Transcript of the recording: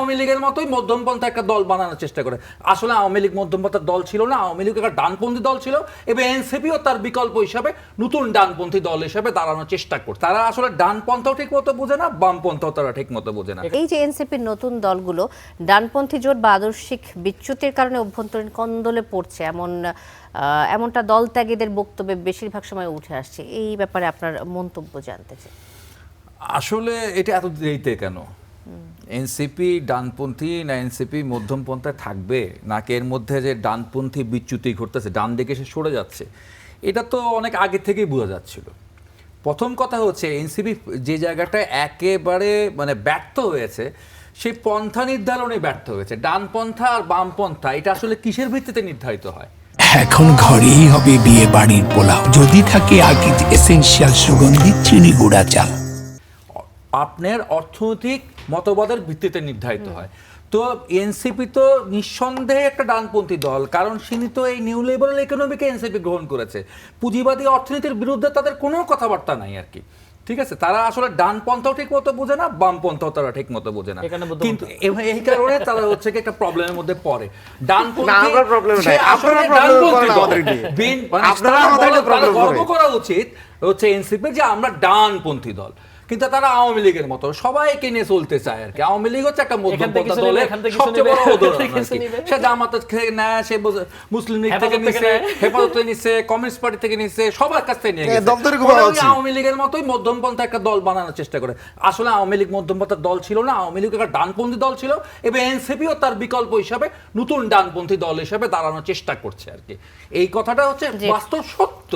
আওয়ামী লীগের মতোই মধ্যমপন্থা একটা দল বানানোর চেষ্টা করে। আসলে আওয়ামী লীগ মধ্যমপন্থার দল ছিল না, আওয়ামী লীগ একটা ডানপন্থী দল ছিল এবং এনসিপিও তার বিকল্প হিসাবে নতুন ডানপন্থী দল হিসাবে দাঁড়ানোর চেষ্টা করছে। তারা আসলে ডানপন্থাও ঠিক মতো বোঝে না, বামপন্থাও তারা ঠিক মতো বোঝে না। এই যে এনসিপির নতুন দলগুলো ডানপন্থী জোট বা আদর্শিক বিচ্যুতির কারণে অভ্যন্তরীণ কন্দলে পড়ছে, এমনটা দল ত্যাগীদের বক্তব্যে বেশিরভাগ সময় উঠে আসছে। এই ব্যাপারে আপনার মন্তব্য জানতে চাই। আসলে এটা এত দেরিতে কেন? এনসিপি ডানপন্থী না এনসিপি মধ্যমপন্থায় থাকবে, নাকি এর মধ্যে যে ডানপন্থী বিচ্যুতি ঘটতেছে, ডান দিকে সে সরে যাচ্ছে, এটা তো অনেক আগে থেকেই বোঝা যাচ্ছিল। প্রথম কথা হচ্ছে এনসিপি যে জায়গাটায় একেবারে ব্যর্থ হয়েছে, সেই পন্থা নির্ধারণে ব্যর্থ হয়েছে। ডানপন্থা আর বামপন্থা এটা আসলে কিসের ভিত্তিতে নির্ধারিত হয়? এখন ঘরেই হবে বিয়ে বাড়ির পোলাও, যদি থাকে আকিজ এসেনশিয়াল সুগন্ধি চিনি গুঁড়া চাল। আপনার অর্থনৈতিক মতবাদের ভিত্তিতে নির্ধারিত হয়। তো এনসিপি তো নিঃসন্দেহে একটা ডানপন্থী দল, কারণ তিনি তো এই নিউ লিবারাল ইকোনমিকে এনসিপি গ্রহণ করেছে। পুঁজিবাদী অর্থনীতির বিরুদ্ধে তাদের কোনো কথাবার্তা নাই আর কি। ঠিক আছে, তারা আসলে ডানপন্থাও ঠিক মতো বোঝে না, বামপন্থাও তারা ঠিক মতো বোঝে না, কিন্তু এই কারণে তারা হচ্ছে কি একটা প্রবলেমের মধ্যে পড়ে। গর্ব করা উচিত হচ্ছে এনসিপি যে আমরা ডানপন্থী দল, কিন্তু তারা আওয়ামী লীগের মতো সবাইকে নিয়ে চলতে চায় আর কি। আওয়ামী লীগ হচ্ছে একটা মধ্যপন্থা দলের সবচেয়ে বড় উদাহরণ। সে জামাত থেকে নেয়, সে মুসলিম লীগ থেকে নিচ্ছে, হেফাজত থেকে নিচ্ছে, কমিউনিস্ট পার্টি থেকে নিচ্ছে, সবার কাছ থেকে নিয়ে গেছে। আওয়ামী লীগের মতোই মধ্যমপন্থা একটা দল বানানোর চেষ্টা করে। আসলে আওয়ামী লীগ মধ্যমপন্থার দল ছিল না, আওয়ামী লীগ একটা ডানপন্থী দল ছিল এবং এনসিপিও তার বিকল্প হিসাবে নতুন ডানপন্থী দল হিসাবে দাঁড়ানোর চেষ্টা করছে আর কি। এই কথাটা হচ্ছে বাস্তব সত্য।